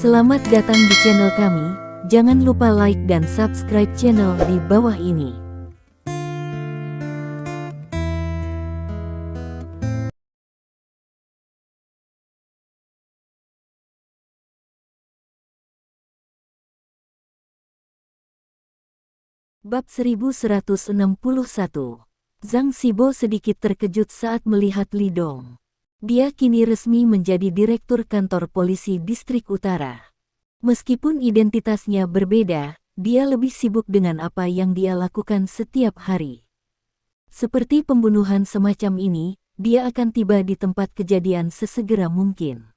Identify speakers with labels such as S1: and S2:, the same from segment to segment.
S1: Selamat datang di channel kami, jangan lupa like dan subscribe channel di bawah ini. Bab 1161. Zhang Xibo sedikit terkejut saat melihat Li Dong. Dia kini resmi menjadi direktur kantor polisi distrik utara. Meskipun identitasnya berbeda, dia lebih sibuk dengan apa yang dia lakukan setiap hari. Seperti pembunuhan semacam ini, dia akan tiba di tempat kejadian sesegera mungkin.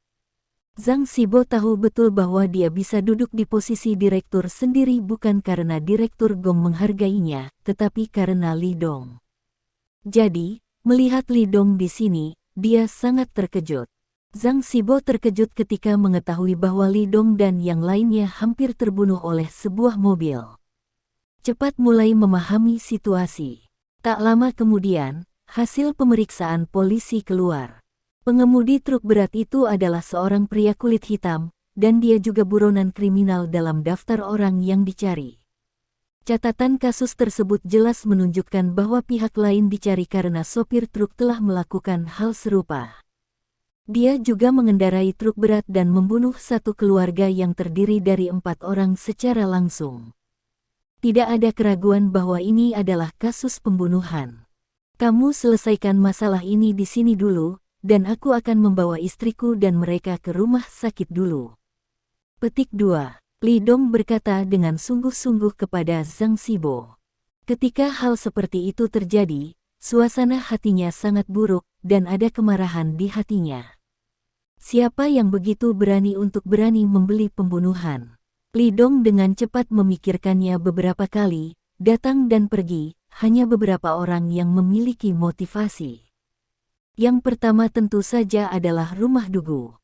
S1: Zhang Xibo tahu betul bahwa dia bisa duduk di posisi direktur sendiri bukan karena direktur Gong menghargainya, tetapi karena Li Dong. Jadi, melihat Li Dong di sini, dia sangat terkejut. Zhang Xibo terkejut ketika mengetahui bahwa Li Dong dan yang lainnya hampir terbunuh oleh sebuah mobil. Cepat mulai memahami situasi. Tak lama kemudian, hasil pemeriksaan polisi keluar. Pengemudi truk berat itu adalah seorang pria kulit hitam, dan dia juga buronan kriminal dalam daftar orang yang dicari. Catatan kasus tersebut jelas menunjukkan bahwa pihak lain dicari karena sopir truk telah melakukan hal serupa. Dia juga mengendarai truk berat dan membunuh satu keluarga yang terdiri dari 4 orang secara langsung. Tidak ada keraguan bahwa ini adalah kasus pembunuhan. Kamu selesaikan masalah ini di sini dulu, dan aku akan membawa istriku dan mereka ke rumah sakit dulu. Petik 2. Li Dong berkata dengan sungguh-sungguh kepada Zhang Xibo. Ketika hal seperti itu terjadi, suasana hatinya sangat buruk dan ada kemarahan di hatinya. Siapa yang begitu berani untuk berani membeli pembunuhan? Li Dong dengan cepat memikirkannya beberapa kali, datang dan pergi, hanya beberapa orang yang memiliki motivasi. Yang pertama tentu saja adalah rumah Dugu.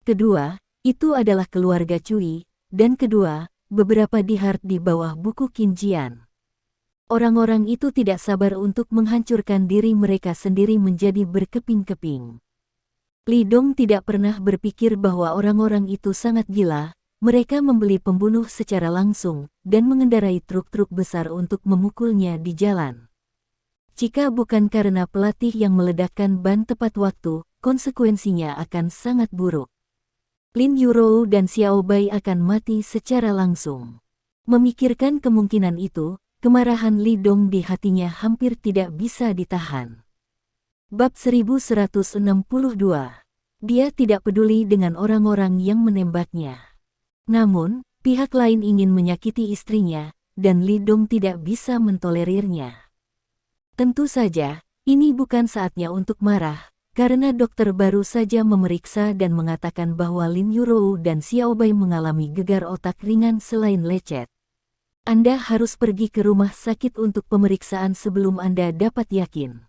S1: Kedua, itu adalah keluarga Cui. Dan kedua, beberapa dihard di bawah buku Qinjian. Orang-orang itu tidak sabar untuk menghancurkan diri mereka sendiri menjadi berkeping-keping. Li Dong tidak pernah berpikir bahwa orang-orang itu sangat gila. Mereka membeli pembunuh secara langsung dan mengendarai truk-truk besar untuk memukulnya di jalan. Jika bukan karena pelatih yang meledakkan ban tepat waktu, konsekuensinya akan sangat buruk. Lin Yurou dan Xiao Bai akan mati secara langsung. Memikirkan kemungkinan itu, kemarahan Li Dong di hatinya hampir tidak bisa ditahan. Bab 1162. Dia tidak peduli dengan orang-orang yang menembaknya. Namun, pihak lain ingin menyakiti istrinya, dan Li Dong tidak bisa mentolerirnya. Tentu saja, ini bukan saatnya untuk marah. Karena dokter baru saja memeriksa dan mengatakan bahwa Lin Yurou dan Xiao Bai mengalami gegar otak ringan selain lecet. Anda harus pergi ke rumah sakit untuk pemeriksaan sebelum Anda dapat yakin.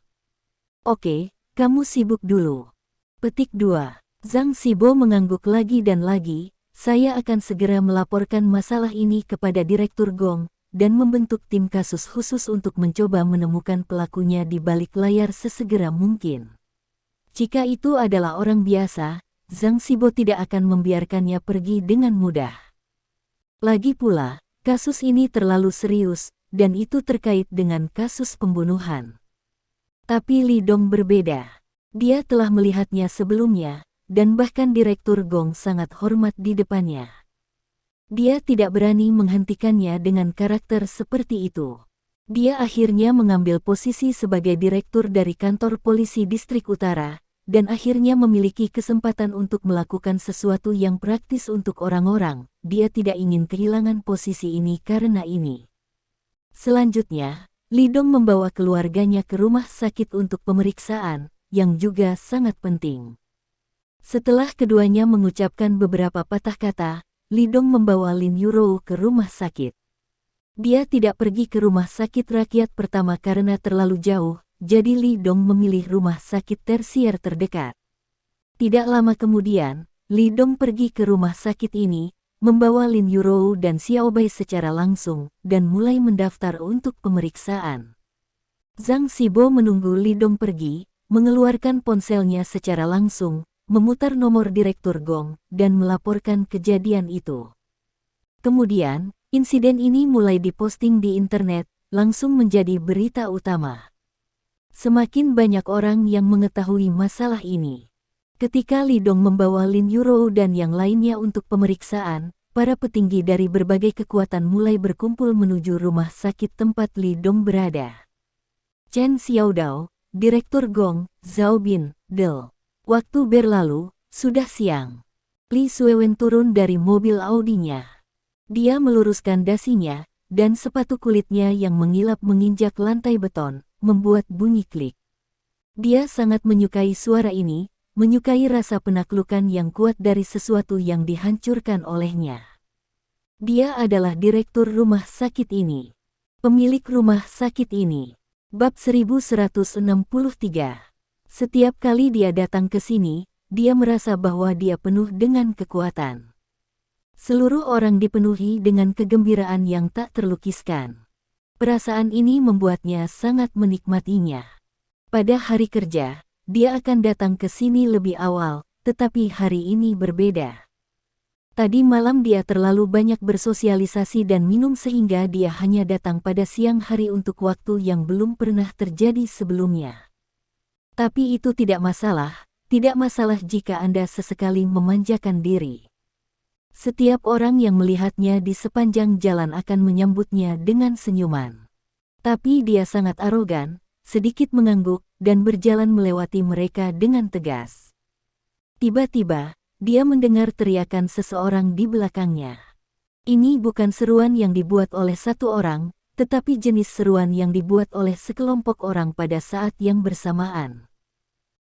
S1: Oke, kamu sibuk dulu. Petik 2. Zhang Xibo mengangguk lagi dan lagi, saya akan segera melaporkan masalah ini kepada Direktur Gong, dan membentuk tim kasus khusus untuk mencoba menemukan pelakunya di balik layar sesegera mungkin. Jika itu adalah orang biasa, Zhang Xibo tidak akan membiarkannya pergi dengan mudah. Lagi pula, kasus ini terlalu serius, dan itu terkait dengan kasus pembunuhan. Tapi Li Dong berbeda. Dia telah melihatnya sebelumnya, dan bahkan Direktur Gong sangat hormat di depannya. Dia tidak berani menghentikannya dengan karakter seperti itu. Dia akhirnya mengambil posisi sebagai direktur dari kantor polisi distrik utara, dan akhirnya memiliki kesempatan untuk melakukan sesuatu yang praktis untuk orang-orang. Dia tidak ingin kehilangan posisi ini karena ini. Selanjutnya, Li Dong membawa keluarganya ke rumah sakit untuk pemeriksaan, yang juga sangat penting. Setelah keduanya mengucapkan beberapa patah kata, Li Dong membawa Lin Yurou ke rumah sakit. Dia tidak pergi ke rumah sakit rakyat pertama karena terlalu jauh, jadi Li Dong memilih rumah sakit tersier terdekat. Tidak lama kemudian, Li Dong pergi ke rumah sakit ini, membawa Lin Yurou dan Xiao Bai secara langsung, dan mulai mendaftar untuk pemeriksaan. Zhang Xibo menunggu Li Dong pergi, mengeluarkan ponselnya secara langsung, memutar nomor Direktur Gong, dan melaporkan kejadian itu. Kemudian, insiden ini mulai diposting di internet, langsung menjadi berita utama. Semakin banyak orang yang mengetahui masalah ini. Ketika Li Dong membawa Lin Yurou dan yang lainnya untuk pemeriksaan, para petinggi dari berbagai kekuatan mulai berkumpul menuju rumah sakit tempat Li Dong berada. Chen Xiaodao, Direktur Gong, Zhao Bin, Del. Waktu berlalu, sudah siang. Li Suewen turun dari mobil Audinya. Dia meluruskan dasinya, dan sepatu kulitnya yang mengilap menginjak lantai beton, membuat bunyi klik. Dia sangat menyukai suara ini, menyukai rasa penaklukan yang kuat dari sesuatu yang dihancurkan olehnya. Dia adalah direktur rumah sakit ini. Pemilik rumah sakit ini. Bab 1163. Setiap kali dia datang ke sini, dia merasa bahwa dia penuh dengan kekuatan. Seluruh orang dipenuhi dengan kegembiraan yang tak terlukiskan. Perasaan ini membuatnya sangat menikmatinya. Pada hari kerja, dia akan datang ke sini lebih awal, tetapi hari ini berbeda. Tadi malam dia terlalu banyak bersosialisasi dan minum sehingga dia hanya datang pada siang hari untuk waktu yang belum pernah terjadi sebelumnya. Tapi itu tidak masalah jika Anda sesekali memanjakan diri. Setiap orang yang melihatnya di sepanjang jalan akan menyambutnya dengan senyuman. Tapi dia sangat arogan, sedikit mengangguk, dan berjalan melewati mereka dengan tegas. Tiba-tiba, dia mendengar teriakan seseorang di belakangnya. Ini bukan seruan yang dibuat oleh satu orang, tetapi jenis seruan yang dibuat oleh sekelompok orang pada saat yang bersamaan.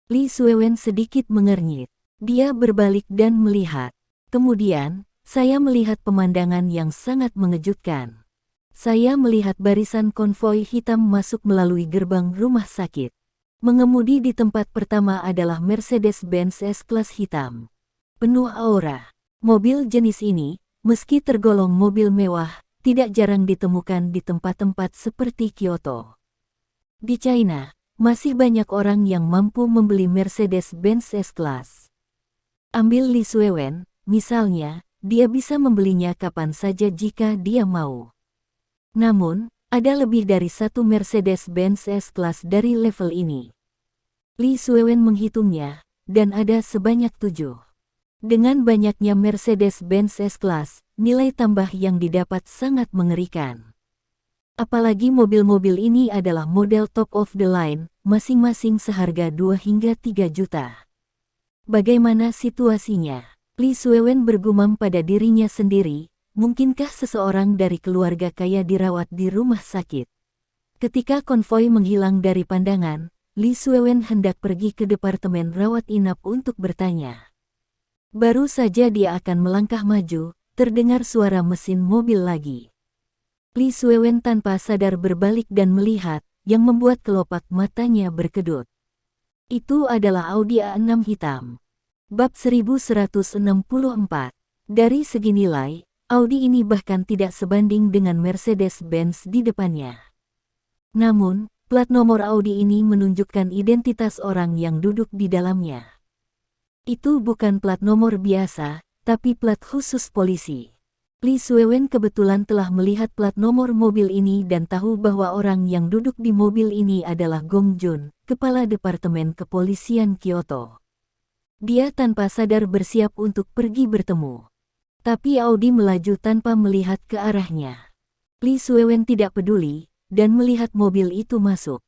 S1: Li Suewen sedikit mengernyit. Dia berbalik dan melihat. Kemudian, saya melihat pemandangan yang sangat mengejutkan. Saya melihat barisan konvoi hitam masuk melalui gerbang rumah sakit. Mengemudi di tempat pertama adalah Mercedes-Benz S-Class hitam. Penuh aura. Mobil jenis ini, meski tergolong mobil mewah, tidak jarang ditemukan di tempat-tempat seperti Kyoto. Di China, masih banyak orang yang mampu membeli Mercedes-Benz S-Class. Ambil Li Suewen, misalnya, dia bisa membelinya kapan saja jika dia mau. Namun, ada lebih dari satu Mercedes-Benz S-Class dari level ini. Li Suewen menghitungnya, dan ada sebanyak 7. Dengan banyaknya Mercedes-Benz S-Class, nilai tambah yang didapat sangat mengerikan. Apalagi mobil-mobil ini adalah model top of the line, masing-masing seharga 2 hingga 3 juta. Bagaimana situasinya? Li Suewen bergumam pada dirinya sendiri, mungkinkah seseorang dari keluarga kaya dirawat di rumah sakit? Ketika konvoi menghilang dari pandangan, Li Suewen hendak pergi ke departemen rawat inap untuk bertanya. Baru saja dia akan melangkah maju, terdengar suara mesin mobil lagi. Li Suewen tanpa sadar berbalik dan melihat, yang membuat kelopak matanya berkedut. Itu adalah Audi A6 hitam. Bab 1164. Dari segi nilai, Audi ini bahkan tidak sebanding dengan Mercedes-Benz di depannya. Namun, plat nomor Audi ini menunjukkan identitas orang yang duduk di dalamnya. Itu bukan plat nomor biasa, tapi plat khusus polisi. Li Suewen kebetulan telah melihat plat nomor mobil ini dan tahu bahwa orang yang duduk di mobil ini adalah Gong Jun, kepala Departemen Kepolisian Kyoto. Dia tanpa sadar bersiap untuk pergi bertemu. Tapi Audi melaju tanpa melihat ke arahnya. Li Suewen tidak peduli, dan melihat mobil itu masuk.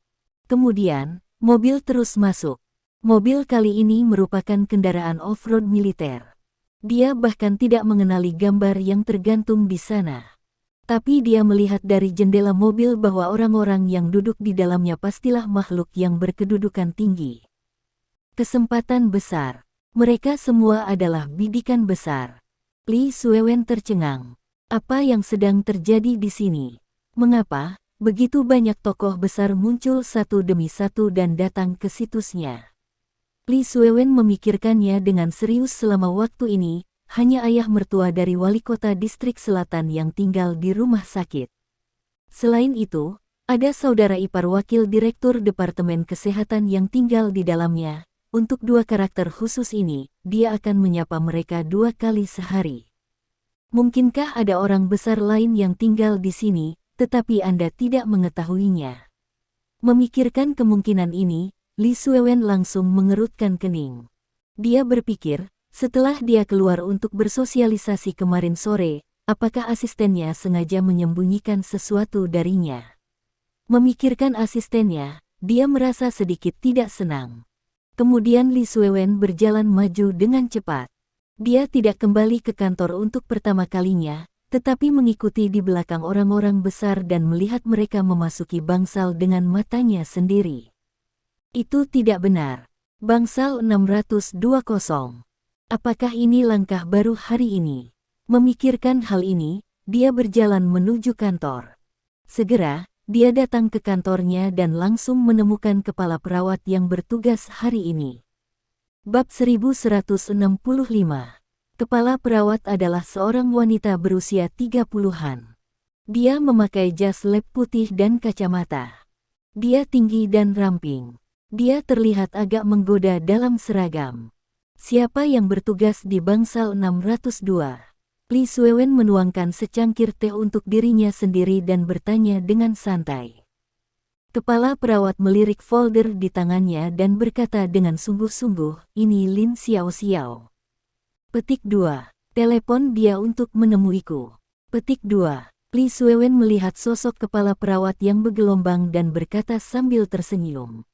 S1: Kemudian, mobil terus masuk. Mobil kali ini merupakan kendaraan off-road militer. Dia bahkan tidak mengenali gambar yang tergantung di sana. Tapi dia melihat dari jendela mobil bahwa orang-orang yang duduk di dalamnya pastilah makhluk yang berkedudukan tinggi. Kesempatan besar. Mereka semua adalah bidikan besar. Li Suewen tercengang. Apa yang sedang terjadi di sini? Mengapa begitu banyak tokoh besar muncul satu demi satu dan datang ke situsnya? Li Suewen memikirkannya dengan serius selama waktu ini, hanya ayah mertua dari wali kota distrik selatan yang tinggal di rumah sakit. Selain itu, ada saudara ipar wakil direktur Departemen Kesehatan yang tinggal di dalamnya, untuk 2 karakter khusus ini, dia akan menyapa mereka 2 kali sehari. Mungkinkah ada orang besar lain yang tinggal di sini, tetapi Anda tidak mengetahuinya? Memikirkan kemungkinan ini, Li Suewen langsung mengerutkan kening. Dia berpikir, setelah dia keluar untuk bersosialisasi kemarin sore, apakah asistennya sengaja menyembunyikan sesuatu darinya? Memikirkan asistennya, dia merasa sedikit tidak senang. Kemudian Li Suewen berjalan maju dengan cepat. Dia tidak kembali ke kantor untuk pertama kalinya, tetapi mengikuti di belakang orang-orang besar dan melihat mereka memasuki bangsal dengan matanya sendiri. Itu tidak benar. Bangsal 620. Apakah ini langkah baru hari ini? Memikirkan hal ini, dia berjalan menuju kantor. Segera, dia datang ke kantornya dan langsung menemukan kepala perawat yang bertugas hari ini. Bab 1165. Kepala perawat adalah seorang wanita berusia 30-an. Dia memakai jas lab putih dan kacamata. Dia tinggi dan ramping. Dia terlihat agak menggoda dalam seragam. Siapa yang bertugas di bangsal 602? Li Suewen menuangkan secangkir teh untuk dirinya sendiri dan bertanya dengan santai. Kepala perawat melirik folder di tangannya dan berkata dengan sungguh-sungguh, "Ini Lin Xiao Xiao." Petik 2. Telepon dia untuk menemuiku. Petik 2. Li Suewen melihat sosok kepala perawat yang bergelombang dan berkata sambil tersenyum.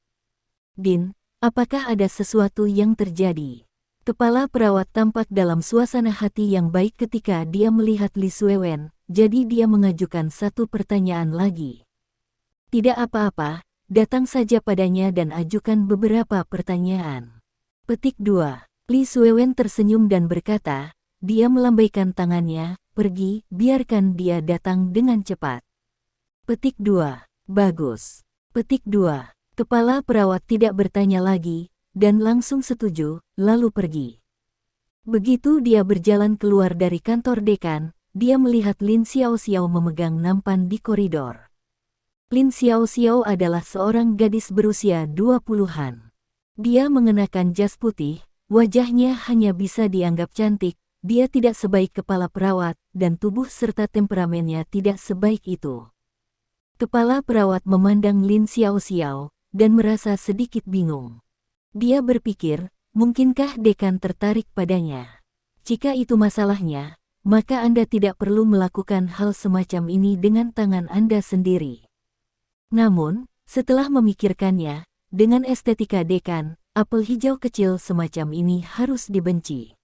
S1: "Din, apakah ada sesuatu yang terjadi?" Kepala perawat tampak dalam suasana hati yang baik ketika dia melihat Li Suewen, jadi dia mengajukan satu pertanyaan lagi. "Tidak apa-apa, datang saja padanya dan ajukan beberapa pertanyaan." Petik 2. Li Suewen tersenyum dan berkata, dia melambaikan tangannya, "Pergi, biarkan dia datang dengan cepat." Petik 2. Bagus. Petik 2. Kepala perawat tidak bertanya lagi, dan langsung setuju, lalu pergi. Begitu dia berjalan keluar dari kantor dekan, dia melihat Lin Xiao Xiao memegang nampan di koridor. Lin Xiao Xiao adalah seorang gadis berusia 20-an. Dia mengenakan jas putih, wajahnya hanya bisa dianggap cantik, dia tidak sebaik kepala perawat, dan tubuh serta temperamennya tidak sebaik itu. Kepala perawat memandang Lin Xiao Xiao, dan merasa sedikit bingung. Dia berpikir, mungkinkah dekan tertarik padanya? Jika itu masalahnya, maka Anda tidak perlu melakukan hal semacam ini dengan tangan Anda sendiri. Namun, setelah memikirkannya, dengan estetika dekan, apel hijau kecil semacam ini harus dibenci.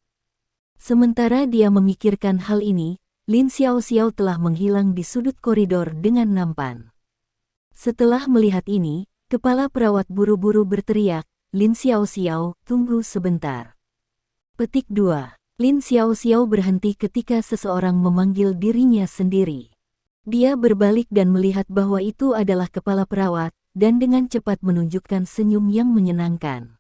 S1: Sementara dia memikirkan hal ini, Lin Xiao Xiao telah menghilang di sudut koridor dengan nampan. Setelah melihat ini, kepala perawat buru-buru berteriak, "Lin Xiao Xiao, tunggu sebentar." Petik 2. Lin Xiao Xiao berhenti ketika seseorang memanggil dirinya sendiri. Dia berbalik dan melihat bahwa itu adalah kepala perawat, dan dengan cepat menunjukkan senyum yang menyenangkan.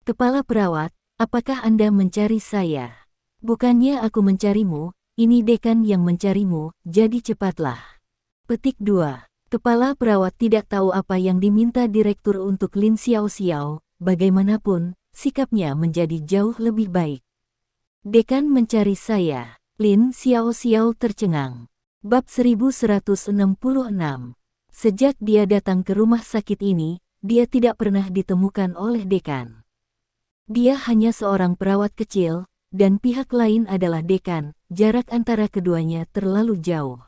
S1: "Kepala perawat, apakah Anda mencari saya?" "Bukannya aku mencarimu, ini dekan yang mencarimu, jadi cepatlah." Petik 2. Kepala perawat tidak tahu apa yang diminta direktur untuk Lin Xiao Xiao, bagaimanapun, sikapnya menjadi jauh lebih baik. "Dekan mencari saya." Lin Xiao Xiao tercengang. Bab 1166. Sejak dia datang ke rumah sakit ini, dia tidak pernah ditemukan oleh dekan. Dia hanya seorang perawat kecil, dan pihak lain adalah dekan, jarak antara keduanya terlalu jauh.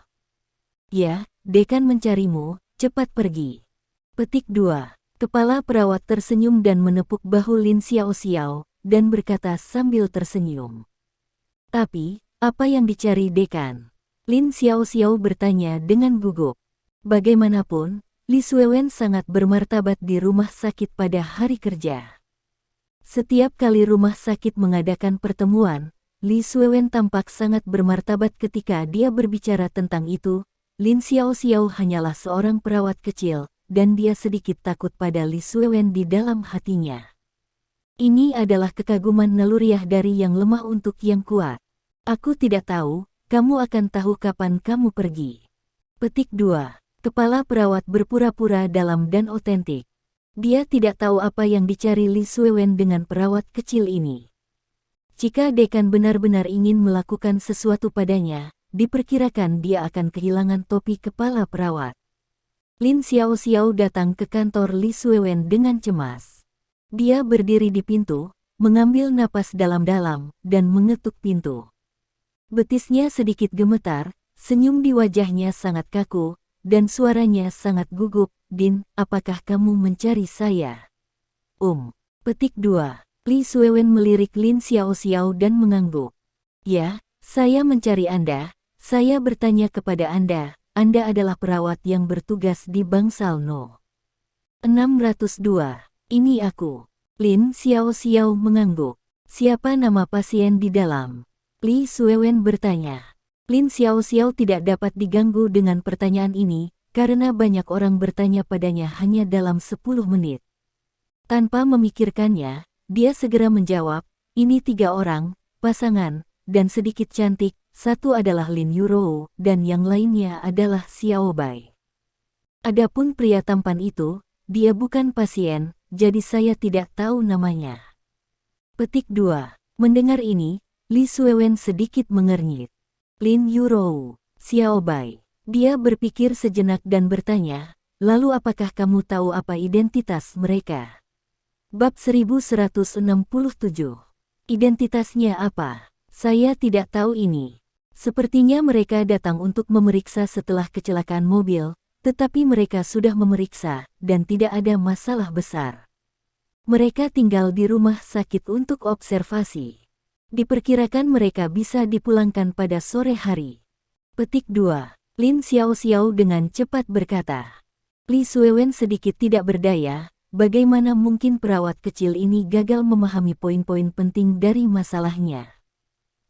S1: "Ya, dekan mencarimu, cepat pergi." Petik 2. Kepala perawat tersenyum dan menepuk bahu Lin Xiao Xiao, dan berkata sambil tersenyum. "Tapi, apa yang dicari dekan?" Lin Xiao Xiao bertanya dengan gugup. Bagaimanapun, Li Suewen sangat bermartabat di rumah sakit pada hari kerja. Setiap kali rumah sakit mengadakan pertemuan, Li Suewen tampak sangat bermartabat ketika dia berbicara tentang itu. Lin Xiao Xiao hanyalah seorang perawat kecil, dan dia sedikit takut pada Li Suewen di dalam hatinya. Ini adalah kekaguman naluriah dari yang lemah untuk yang kuat. "Aku tidak tahu, kamu akan tahu kapan kamu pergi." Petik 2. Kepala perawat berpura-pura dalam dan otentik. Dia tidak tahu apa yang dicari Li Suewen dengan perawat kecil ini. Jika dekan benar-benar ingin melakukan sesuatu padanya, diperkirakan dia akan kehilangan topi kepala perawat. Lin Xiaoxiao datang ke kantor Li Suewen dengan cemas. Dia berdiri di pintu, mengambil napas dalam-dalam, dan mengetuk pintu. Betisnya sedikit gemetar, senyum di wajahnya sangat kaku, dan suaranya sangat gugup. Din, apakah kamu mencari saya? Petik 2. Li Suewen melirik Lin Xiaoxiao dan mengangguk. Ya, saya mencari Anda. Saya bertanya kepada Anda. Anda adalah perawat yang bertugas di bangsal No. 602. Ini aku. Lin Xiaoxiao mengangguk. Siapa nama pasien di dalam? Li Suewen bertanya. Lin Xiaoxiao tidak dapat diganggu dengan pertanyaan ini, karena banyak orang bertanya padanya hanya dalam 10 menit. Tanpa memikirkannya, dia segera menjawab, ini 3 orang, pasangan, dan sedikit cantik, satu adalah Lin Yurou, dan yang lainnya adalah Xiao Bai. Adapun pria tampan itu, dia bukan pasien, jadi saya tidak tahu namanya. Petik 2. Mendengar ini, Li Suewen sedikit mengernyit. Lin Yurou, Xiao Bai. Dia berpikir sejenak dan bertanya, lalu apakah kamu tahu apa identitas mereka? Bab 1167. Identitasnya apa? Saya tidak tahu ini. Sepertinya mereka datang untuk memeriksa setelah kecelakaan mobil, tetapi mereka sudah memeriksa, dan tidak ada masalah besar. Mereka tinggal di rumah sakit untuk observasi. Diperkirakan mereka bisa dipulangkan pada sore hari. Petik 2. Lin Xiaoxiao dengan cepat berkata. Li Suewen sedikit tidak berdaya, bagaimana mungkin perawat kecil ini gagal memahami poin-poin penting dari masalahnya.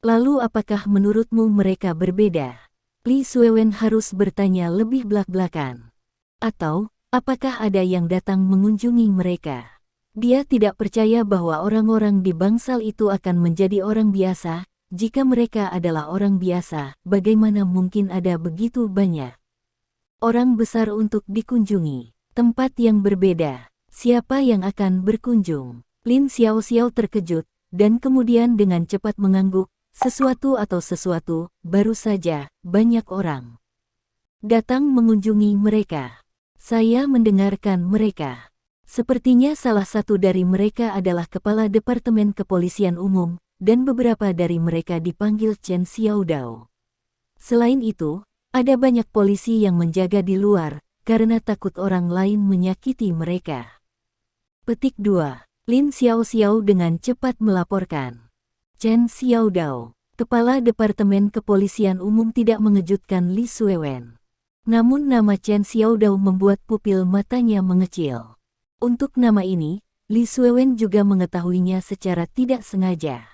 S1: Lalu apakah menurutmu mereka berbeda? Li Suewen harus bertanya lebih belak-belakan. Atau, apakah ada yang datang mengunjungi mereka? Dia tidak percaya bahwa orang-orang di bangsal itu akan menjadi orang biasa. Jika mereka adalah orang biasa, bagaimana mungkin ada begitu banyak orang besar untuk dikunjungi? Tempat yang berbeda. Siapa yang akan berkunjung? Lin Xiaoxiao terkejut, dan kemudian dengan cepat mengangguk. Sesuatu, baru saja, banyak orang datang mengunjungi mereka. Saya mendengarkan mereka. Sepertinya salah satu dari mereka adalah Kepala Departemen Kepolisian Umum, dan beberapa dari mereka dipanggil Chen Xiaodao. Selain itu, ada banyak polisi yang menjaga di luar, karena takut orang lain menyakiti mereka. Petik 2. Lin Xiaoxiao dengan cepat melaporkan. Chen Xiaodao, Kepala Departemen Kepolisian Umum tidak mengejutkan Li Suewen. Namun nama Chen Xiaodao membuat pupil matanya mengecil. Untuk nama ini, Li Suewen juga mengetahuinya secara tidak sengaja.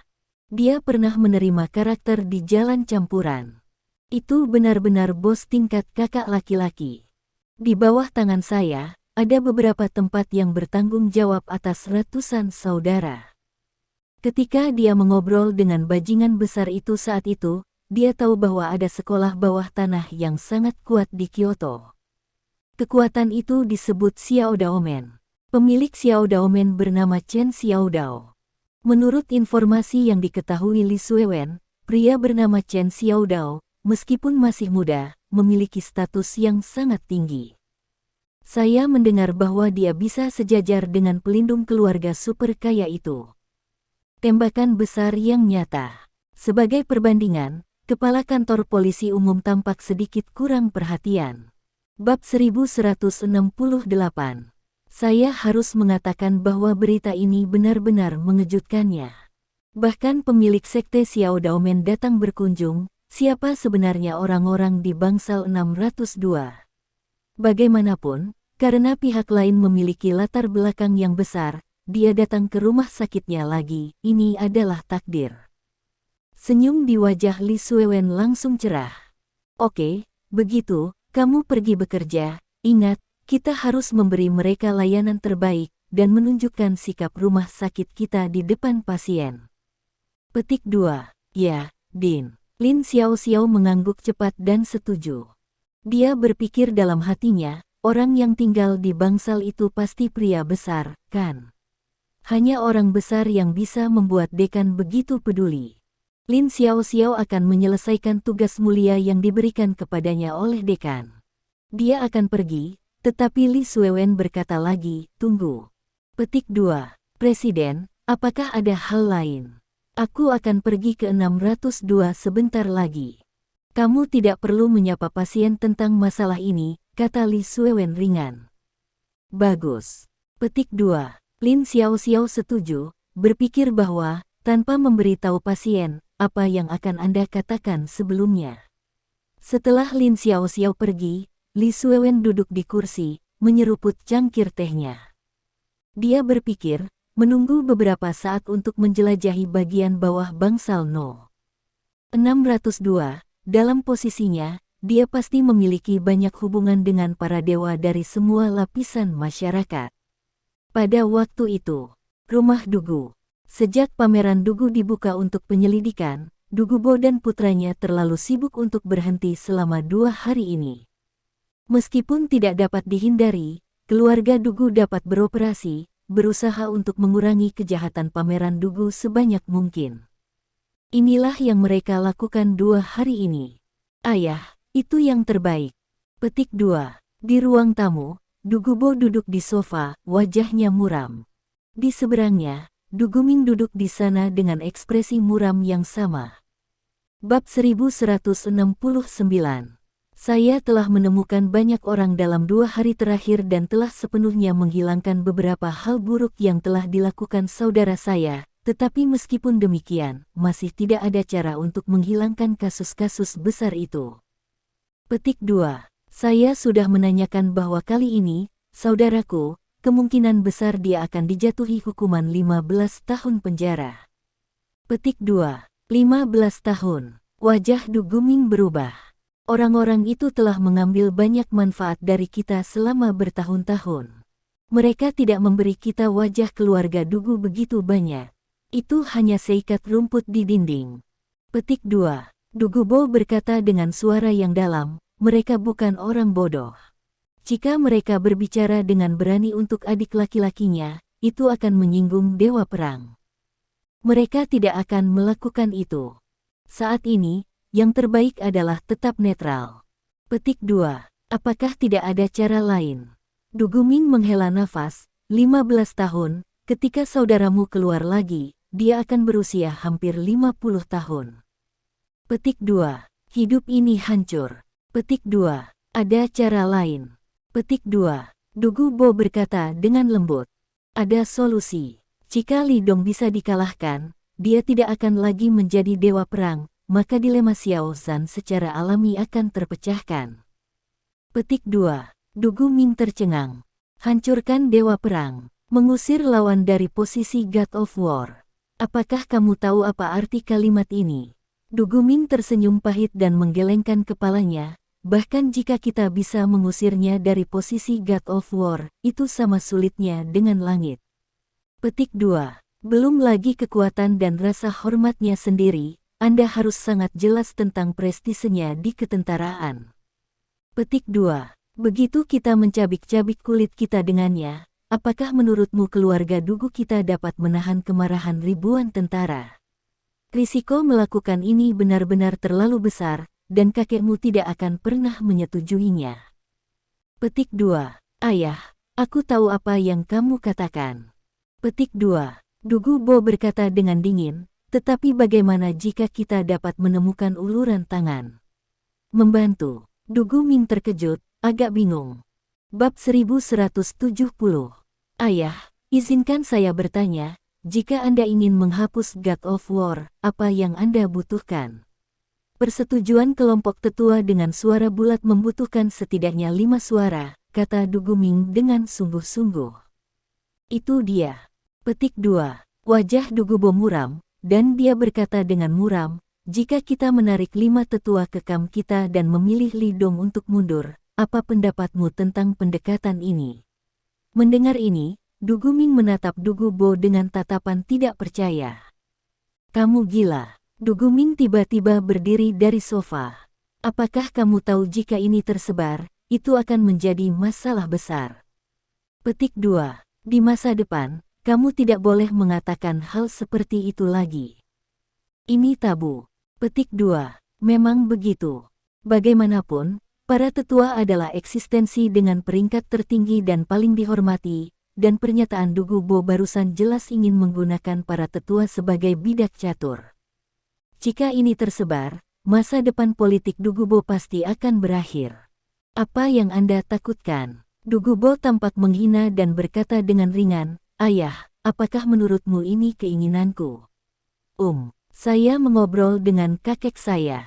S1: Dia pernah menerima karakter di Jalan Campuran. Itu benar-benar bos tingkat kakak laki-laki. Di bawah tangan saya, ada beberapa tempat yang bertanggung jawab atas ratusan saudara. Ketika dia mengobrol dengan bajingan besar itu saat itu, dia tahu bahwa ada sekolah bawah tanah yang sangat kuat di Kyoto. Kekuatan itu disebut Xiao Daomen. Pemilik Xiao Daomen bernama Chen Xiaodao. Menurut informasi yang diketahui Li Suewen, pria bernama Chen Xiaodao, meskipun masih muda, memiliki status yang sangat tinggi. Saya mendengar bahwa dia bisa sejajar dengan pelindung keluarga super kaya itu. Tembakan besar yang nyata. Sebagai perbandingan, Kepala Kantor Polisi Umum tampak sedikit kurang perhatian. Bab 1168. Saya harus mengatakan bahwa berita ini benar-benar mengejutkannya. Bahkan pemilik sekte Xiao Daomen datang berkunjung. Siapa sebenarnya orang-orang di bangsal 602? Bagaimanapun, karena pihak lain memiliki latar belakang yang besar, dia datang ke rumah sakitnya lagi. Ini adalah takdir. Senyum di wajah Li Suewen langsung cerah. Oke, begitu, kamu pergi bekerja. Ingat, kita harus memberi mereka layanan terbaik dan menunjukkan sikap rumah sakit kita di depan pasien. Petik 2. Ya, Din. Lin Xiaoxiao mengangguk cepat dan setuju. Dia berpikir dalam hatinya, orang yang tinggal di bangsal itu pasti pria besar, kan? Hanya orang besar yang bisa membuat dekan begitu peduli. Lin Xiaoxiao akan menyelesaikan tugas mulia yang diberikan kepadanya oleh dekan. Dia akan pergi, tetapi Li Suewen berkata lagi, tunggu. Petik 2. Presiden, apakah ada hal lain? Aku akan pergi ke 602 sebentar lagi. Kamu tidak perlu menyapa pasien tentang masalah ini, kata Li Suewen ringan. Bagus. Petik 2. Lin Xiaoxiao setuju, berpikir bahwa, tanpa memberitahu pasien, apa yang akan Anda katakan sebelumnya. Setelah Lin Xiaoxiao pergi, Li Suewen duduk di kursi, menyeruput cangkir tehnya. Dia berpikir, menunggu beberapa saat untuk menjelajahi bagian bawah bangsal No. 602, dalam posisinya, dia pasti memiliki banyak hubungan dengan para dewa dari semua lapisan masyarakat. Pada waktu itu, rumah Dugu. Sejak pameran Dugu dibuka untuk penyelidikan, Dugu Bo dan putranya terlalu sibuk untuk berhenti selama 2 hari ini. Meskipun tidak dapat dihindari, keluarga Dugu dapat beroperasi, berusaha untuk mengurangi kejahatan pameran Dugu sebanyak mungkin. Inilah yang mereka lakukan 2 hari ini. Ayah, itu yang terbaik. Petik 2. Di ruang tamu, Dugu Bo duduk di sofa, wajahnya muram. Di seberangnya, Dugu Ming duduk di sana dengan ekspresi muram yang sama. Bab 1169. Saya telah menemukan banyak orang dalam 2 hari terakhir dan telah sepenuhnya menghilangkan beberapa hal buruk yang telah dilakukan saudara saya, tetapi meskipun demikian, masih tidak ada cara untuk menghilangkan kasus-kasus besar itu. Petik 2. Saya sudah menanyakan bahwa kali ini, saudaraku, kemungkinan besar dia akan dijatuhi hukuman 15 tahun penjara. Petik 2. 15 tahun. Wajah Dugu Ming berubah. Orang-orang itu telah mengambil banyak manfaat dari kita selama bertahun-tahun. Mereka tidak memberi kita wajah keluarga Dugu begitu banyak. Itu hanya seikat rumput di dinding. Petik 2. Dugu Bo berkata dengan suara yang dalam, mereka bukan orang bodoh. Jika mereka berbicara dengan berani untuk adik laki-lakinya, itu akan menyinggung dewa perang. Mereka tidak akan melakukan itu. Saat ini, yang terbaik adalah tetap netral. Petik 2. Apakah tidak ada cara lain? Dugu Ming menghela nafas, 15 tahun, ketika saudaramu keluar lagi, dia akan berusia hampir 50 tahun. Petik 2. Hidup ini hancur. Petik 2. Ada cara lain. Petik 2. Dugu Bo berkata dengan lembut. Ada solusi. Jika Li Dong bisa dikalahkan, dia tidak akan lagi menjadi dewa perang, maka dilema Xiao Zhan secara alami akan terpecahkan. Petik 2. Dugu Ming tercengang. Hancurkan dewa perang. Mengusir lawan dari posisi God of War. Apakah kamu tahu apa arti kalimat ini? Dugu Ming tersenyum pahit dan menggelengkan kepalanya. Bahkan jika kita bisa mengusirnya dari posisi God of War, itu sama sulitnya dengan langit. Petik 2. Belum lagi kekuatan dan rasa hormatnya sendiri, Anda harus sangat jelas tentang prestisenya di ketentaraan. Petik 2. Begitu kita mencabik-cabik kulit kita dengannya, apakah menurutmu keluarga Dugu kita dapat menahan kemarahan ribuan tentara? Risiko melakukan ini benar-benar terlalu besar, dan kakekmu tidak akan pernah menyetujuinya. Petik 2. Ayah, aku tahu apa yang kamu katakan. Petik 2. Dugu Bo berkata dengan dingin, tetapi bagaimana jika kita dapat menemukan uluran tangan? Membantu. Dugu Ming terkejut, agak bingung. Bab 1170. Ayah, izinkan saya bertanya, jika Anda ingin menghapus God of War, apa yang Anda butuhkan? Persetujuan kelompok tetua dengan suara bulat membutuhkan setidaknya 5 suara, kata Dugu Ming dengan sungguh-sungguh. Itu dia. Petik 2. Wajah Dugu Bo muram, dan dia berkata dengan muram, jika kita menarik 5 tetua ke kamp kita dan memilih Li Dong untuk mundur, apa pendapatmu tentang pendekatan ini? Mendengar ini, Dugu Ming menatap Dugu Bo dengan tatapan tidak percaya. Kamu gila. Dugu Ming tiba-tiba berdiri dari sofa. Apakah kamu tahu jika ini tersebar, itu akan menjadi masalah besar. Petik 2. Di masa depan, kamu tidak boleh mengatakan hal seperti itu lagi. Ini tabu. Petik 2. Memang begitu. Bagaimanapun, para tetua adalah eksistensi dengan peringkat tertinggi dan paling dihormati, dan pernyataan Dugu Bo barusan jelas ingin menggunakan para tetua sebagai bidak catur. Jika ini tersebar, masa depan politik Dugu Bo pasti akan berakhir. Apa yang Anda takutkan? Dugu Bo tampak menghina dan berkata dengan ringan, "Ayah, apakah menurutmu ini keinginanku? Saya mengobrol dengan kakek saya.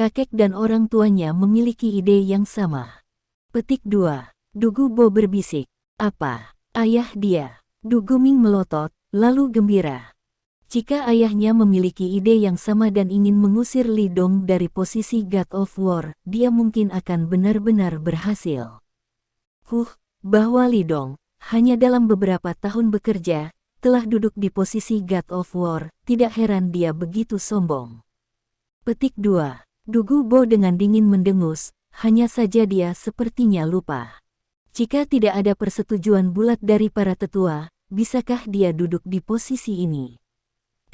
S1: Kakek dan orang tuanya memiliki ide yang sama." Petik 2. Dugu Bo berbisik. "Apa? Ayah dia?" Dugu Ming melotot, lalu gembira. Jika ayahnya memiliki ide yang sama dan ingin mengusir Li Dong dari posisi God of War, dia mungkin akan benar-benar berhasil. Bahwa Li Dong, hanya dalam beberapa tahun bekerja, telah duduk di posisi God of War, tidak heran dia begitu sombong. Petik 2. Dugu Bo dengan dingin mendengus, hanya saja dia sepertinya lupa. Jika tidak ada persetujuan bulat dari para tetua, bisakah dia duduk di posisi ini?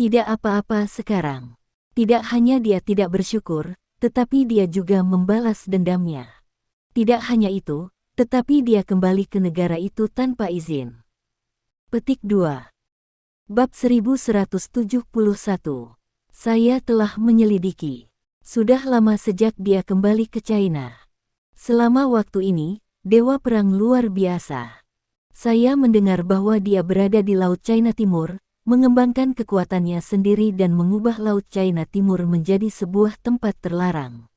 S1: Tidak apa-apa sekarang. Tidak hanya dia tidak bersyukur, tetapi dia juga membalas dendamnya. Tidak hanya itu, tetapi dia kembali ke negara itu tanpa izin. Petik 2. Bab 1171. Saya telah menyelidiki. Sudah lama sejak dia kembali ke China. Selama waktu ini, dewa perang luar biasa. Saya mendengar bahwa dia berada di Laut China Timur, mengembangkan kekuatannya sendiri dan mengubah Laut China Timur menjadi sebuah tempat terlarang.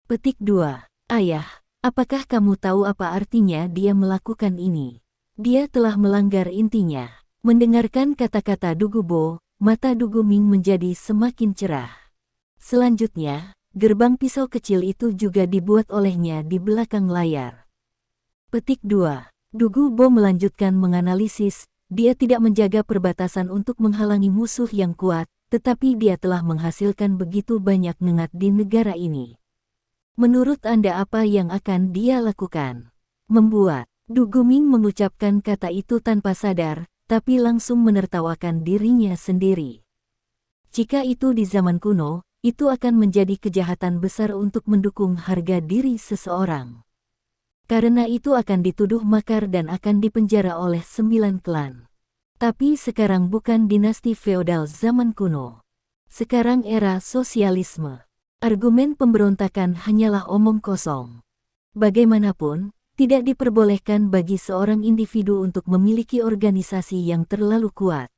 S1: Petik 2. Ayah, apakah kamu tahu apa artinya dia melakukan ini? Dia telah melanggar intinya. Mendengarkan kata-kata Dugu Bo, mata Dugu Ming menjadi semakin cerah. Selanjutnya, gerbang pisau kecil itu juga dibuat olehnya di belakang layar. Petik 2. Dugu Bo melanjutkan menganalisis. Dia tidak menjaga perbatasan untuk menghalangi musuh yang kuat, tetapi dia telah menghasilkan begitu banyak nengat di negara ini. Menurut Anda apa yang akan dia lakukan? Membuat. Dugu Ming mengucapkan kata itu tanpa sadar, tapi langsung menertawakan dirinya sendiri. Jika itu di zaman kuno, itu akan menjadi kejahatan besar untuk mendukung harga diri seseorang. Karena itu akan dituduh makar dan akan dipenjara oleh 9 klan. Tapi sekarang bukan dinasti feodal zaman kuno. Sekarang era sosialisme. Argumen pemberontakan hanyalah omong kosong. Bagaimanapun, tidak diperbolehkan bagi seorang individu untuk memiliki organisasi yang terlalu kuat.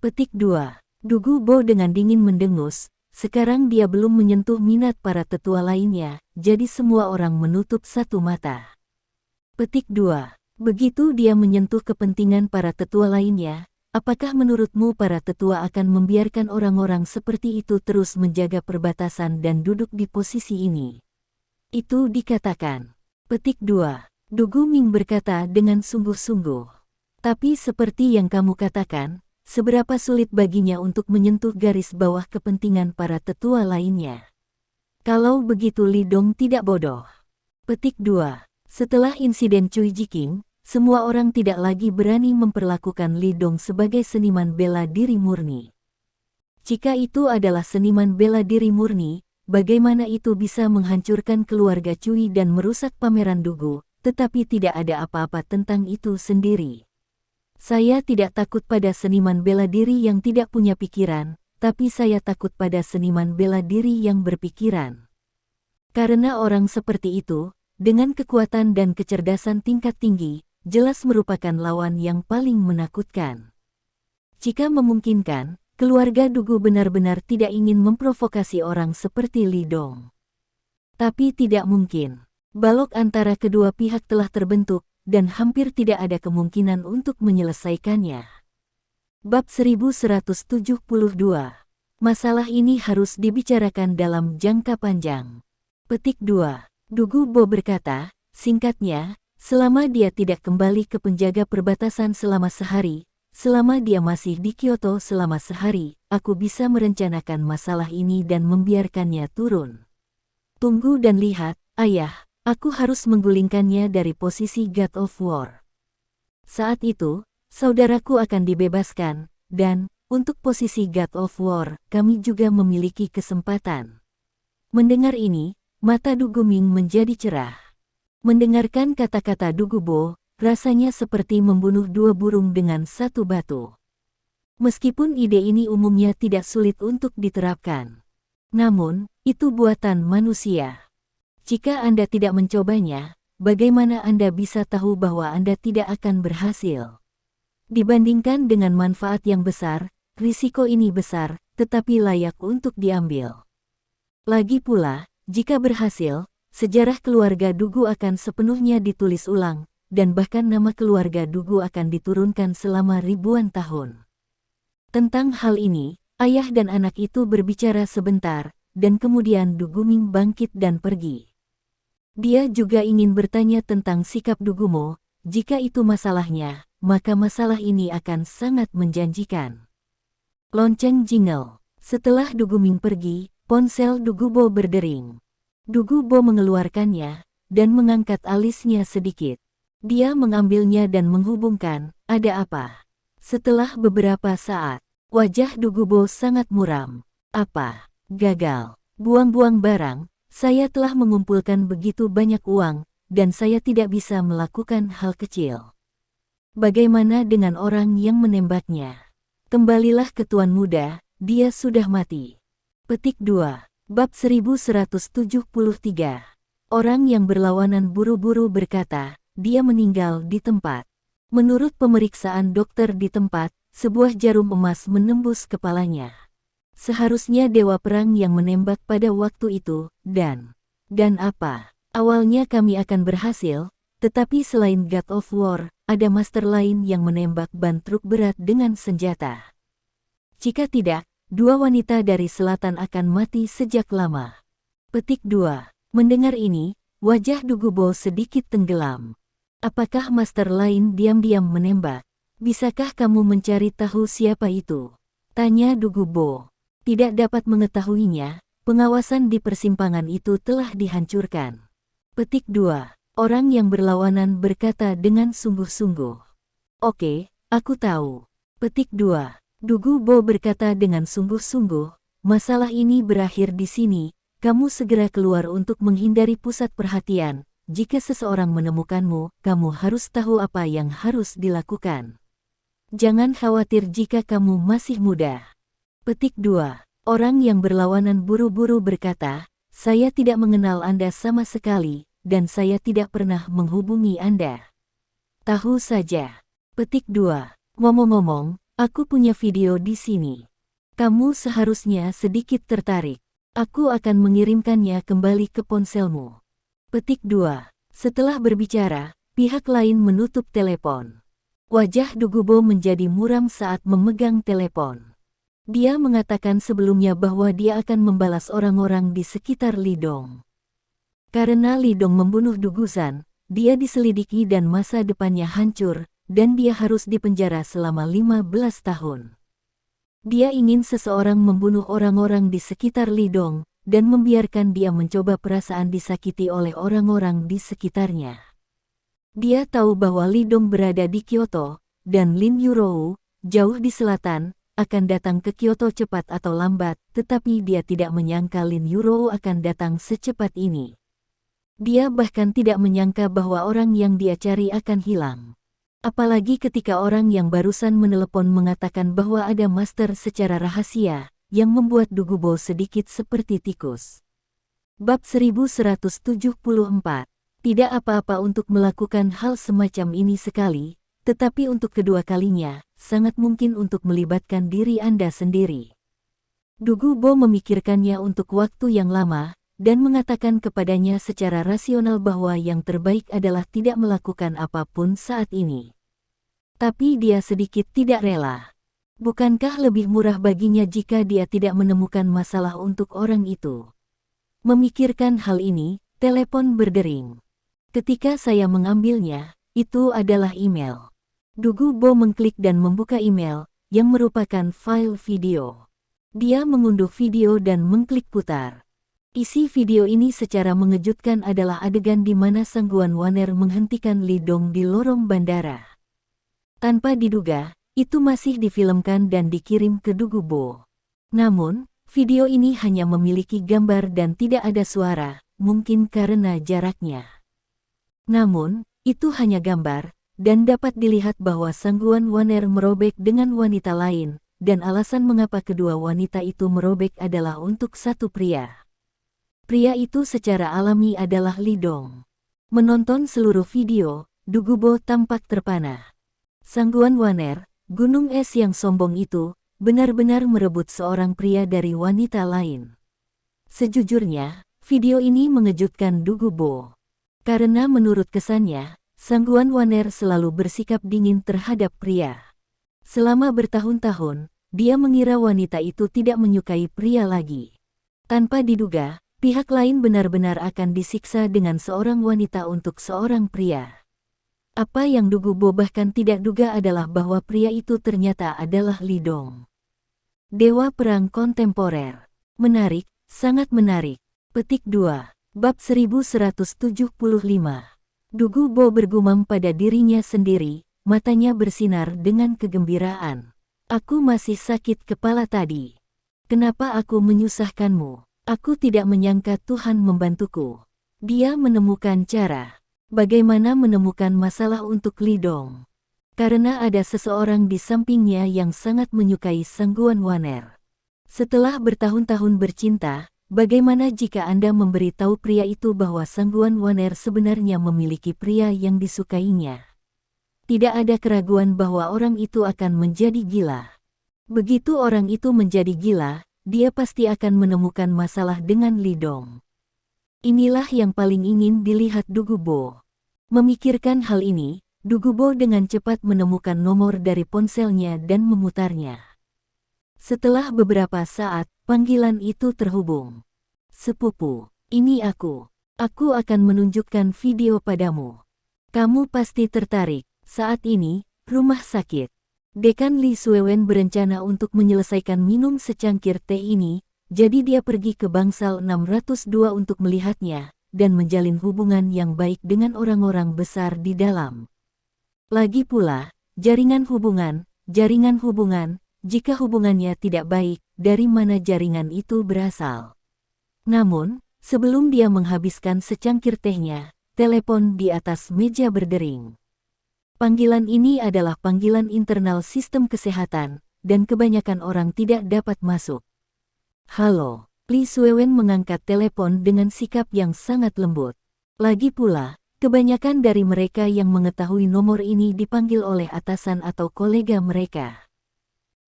S1: Petik 2. Dugu Bo dengan dingin mendengus. Sekarang dia belum menyentuh minat para tetua lainnya, jadi semua orang menutup satu mata. Petik 2. Begitu dia menyentuh kepentingan para tetua lainnya, apakah menurutmu para tetua akan membiarkan orang-orang seperti itu terus menjaga perbatasan dan duduk di posisi ini? Itu dikatakan. Petik 2. Dugu Ming berkata dengan sungguh-sungguh. Tapi seperti yang kamu katakan, seberapa sulit baginya untuk menyentuh garis bawah kepentingan para tetua lainnya. Kalau begitu Li Dong tidak bodoh. Petik 2. Setelah insiden Cui Jiking, semua orang tidak lagi berani memperlakukan Li Dong sebagai seniman bela diri murni. Jika itu adalah seniman bela diri murni, bagaimana itu bisa menghancurkan keluarga Cui dan merusak pameran Dugu, tetapi tidak ada apa-apa tentang itu sendiri. Saya tidak takut pada seniman bela diri yang tidak punya pikiran, tapi saya takut pada seniman bela diri yang berpikiran. Karena orang seperti itu, dengan kekuatan dan kecerdasan tingkat tinggi, jelas merupakan lawan yang paling menakutkan. Jika memungkinkan, keluarga Dugu benar-benar tidak ingin memprovokasi orang seperti Li Dong. Tapi tidak mungkin. Balok antara kedua pihak telah terbentuk, dan hampir tidak ada kemungkinan untuk menyelesaikannya. Bab 1172. Masalah ini harus dibicarakan dalam jangka panjang. Petik 2. Dugu Bo berkata, singkatnya, selama dia tidak kembali ke penjaga perbatasan selama sehari, selama dia masih di Kyoto selama sehari, aku bisa merencanakan masalah ini dan membiarkannya turun. Tunggu dan lihat, ayah, Aku harus menggulingkannya dari posisi God of War. Saat itu, saudaraku akan dibebaskan, dan, untuk posisi God of War, kami juga memiliki kesempatan. Mendengar ini, mata Du Guming menjadi cerah. Mendengarkan kata-kata Du Gubo, rasanya seperti membunuh dua burung dengan satu batu. Meskipun ide ini umumnya tidak sulit untuk diterapkan. Namun, itu buatan manusia. Jika Anda tidak mencobanya, bagaimana Anda bisa tahu bahwa Anda tidak akan berhasil? Dibandingkan dengan manfaat yang besar, risiko ini besar, tetapi layak untuk diambil. Lagi pula, jika berhasil, sejarah keluarga Dugu akan sepenuhnya ditulis ulang, dan bahkan nama keluarga Dugu akan diturunkan selama ribuan tahun. Tentang hal ini, ayah dan anak itu berbicara sebentar, dan kemudian Du Guming bangkit dan pergi. Dia juga ingin bertanya tentang sikap Dugumo, jika itu masalahnya, maka masalah ini akan sangat menjanjikan. Lonceng jingle. Setelah Du Guming pergi, ponsel Du Gubo berdering. Du Gubo mengeluarkannya, dan mengangkat alisnya sedikit. Dia mengambilnya dan menghubungkan, ada apa? Setelah beberapa saat, wajah Du Gubo sangat muram. Apa? Gagal. Buang-buang barang, saya telah mengumpulkan begitu banyak uang, dan saya tidak bisa melakukan hal kecil. Bagaimana dengan orang yang menembaknya? Kembalilah ke Tuan Muda, dia sudah mati. Petik 2. Bab 1173. Orang yang berlawanan buru-buru berkata, dia meninggal di tempat. Menurut pemeriksaan dokter di tempat, sebuah jarum emas menembus kepalanya. Seharusnya dewa perang yang menembak pada waktu itu, dan apa? Awalnya kami akan berhasil, tetapi selain God of War, ada master lain yang menembak ban truk berat dengan senjata. Jika tidak, dua wanita dari selatan akan mati sejak lama. Petik 2. Mendengar ini, wajah Du Gubo sedikit tenggelam. Apakah master lain diam-diam menembak? Bisakah kamu mencari tahu siapa itu? Tanya Du Gubo. Tidak dapat mengetahuinya, pengawasan di persimpangan itu telah dihancurkan. Petik 2. Orang yang berlawanan berkata dengan sungguh-sungguh. Oke, aku tahu. Petik 2. Du Gubo berkata dengan sungguh-sungguh, masalah ini berakhir di sini, kamu segera keluar untuk menghindari pusat perhatian. Jika seseorang menemukanmu, kamu harus tahu apa yang harus dilakukan. Jangan khawatir jika kamu masih muda. Petik 2. Orang yang berlawanan buru-buru berkata, saya tidak mengenal Anda sama sekali, dan saya tidak pernah menghubungi Anda. Tahu saja. Petik 2. Ngomong-ngomong, aku punya video di sini. Kamu seharusnya sedikit tertarik. Aku akan mengirimkannya kembali ke ponselmu. Petik 2. Setelah berbicara, pihak lain menutup telepon. Wajah Du Gubo menjadi muram saat memegang telepon. Dia mengatakan sebelumnya bahwa dia akan membalas orang-orang di sekitar Lidong. Karena Lidong membunuh Du Guzan, dia diselidiki dan masa depannya hancur, dan dia harus dipenjara selama 15 tahun. Dia ingin seseorang membunuh orang-orang di sekitar Lidong, dan membiarkan dia mencoba perasaan disakiti oleh orang-orang di sekitarnya. Dia tahu bahwa Lidong berada di Kyoto, dan Lin Yurou, jauh di selatan, akan datang ke Kyoto cepat atau lambat, tetapi dia tidak menyangka Lin Yurou akan datang secepat ini. Dia bahkan tidak menyangka bahwa orang yang dia cari akan hilang. Apalagi ketika orang yang barusan menelepon mengatakan bahwa ada master secara rahasia, yang membuat Du Gubo sedikit seperti tikus. Bab 1174. Tidak apa-apa untuk melakukan hal semacam ini sekali, tetapi untuk kedua kalinya, sangat mungkin untuk melibatkan diri Anda sendiri. Du Gubo memikirkannya untuk waktu yang lama, dan mengatakan kepadanya secara rasional bahwa yang terbaik adalah tidak melakukan apapun saat ini. Tapi dia sedikit tidak rela. Bukankah lebih murah baginya jika dia tidak menemukan masalah untuk orang itu? Memikirkan hal ini, telepon berdering. Ketika saya mengambilnya, itu adalah email. Du Gubo mengklik dan membuka email, yang merupakan file video. Dia mengunduh video dan mengklik putar. Isi video ini secara mengejutkan adalah adegan di mana Sangguan Waner menghentikan Lee Dong di lorong bandara. Tanpa diduga, itu masih difilmkan dan dikirim ke Dugubo. Namun, video ini hanya memiliki gambar dan tidak ada suara, mungkin karena jaraknya. Namun, itu hanya gambar, dan dapat dilihat bahwa Sangguan Waner merobek dengan wanita lain, dan alasan mengapa kedua wanita itu merobek adalah untuk satu pria. Pria itu secara alami adalah Lee Dong. Menonton seluruh video, Dugubo tampak terpana. Sangguan Waner, gunung es yang sombong itu, benar-benar merebut seorang pria dari wanita lain. Sejujurnya, video ini mengejutkan Dugubo. Karena menurut kesannya, Sangguan Waner selalu bersikap dingin terhadap pria. Selama bertahun-tahun, dia mengira wanita itu tidak menyukai pria lagi. Tanpa diduga, pihak lain benar-benar akan disiksa dengan seorang wanita untuk seorang pria. Apa yang Dugubo bahkan tidak duga adalah bahwa pria itu ternyata adalah Lee Dong. Dewa Perang Kontemporer. Menarik, sangat menarik. Petik 2. Bab 1175. Dugubo bergumam pada dirinya sendiri, matanya bersinar dengan kegembiraan. Aku masih sakit kepala tadi. Kenapa aku menyusahkanmu? Aku tidak menyangka Tuhan membantuku. Dia menemukan cara. Bagaimana menemukan masalah untuk Lee Dong? Karena ada seseorang di sampingnya yang sangat menyukai Sangguan Waner. Setelah bertahun-tahun bercinta, bagaimana jika Anda memberitahu pria itu bahwa Sangguan Waner sebenarnya memiliki pria yang disukainya? Tidak ada keraguan bahwa orang itu akan menjadi gila. Begitu orang itu menjadi gila, dia pasti akan menemukan masalah dengan Lee Dong. Inilah yang paling ingin dilihat Dugubo. Memikirkan hal ini, Dugubo dengan cepat menemukan nomor dari ponselnya dan memutarnya. Setelah beberapa saat, panggilan itu terhubung. Sepupu, ini aku. Aku akan menunjukkan video padamu. Kamu pasti tertarik. Saat ini, rumah sakit. Dekan Lee Suewen berencana untuk menyelesaikan minum secangkir teh ini, jadi dia pergi ke Bangsal 602 untuk melihatnya, dan menjalin hubungan yang baik dengan orang-orang besar di dalam. Lagi pula, jaringan hubungan, jika hubungannya tidak baik, dari mana jaringan itu berasal. Namun, sebelum dia menghabiskan secangkir tehnya, telepon di atas meja berdering. Panggilan ini adalah panggilan internal sistem kesehatan, dan kebanyakan orang tidak dapat masuk. Halo, Lee Suewen mengangkat telepon dengan sikap yang sangat lembut. Lagi pula, kebanyakan dari mereka yang mengetahui nomor ini dipanggil oleh atasan atau kolega mereka.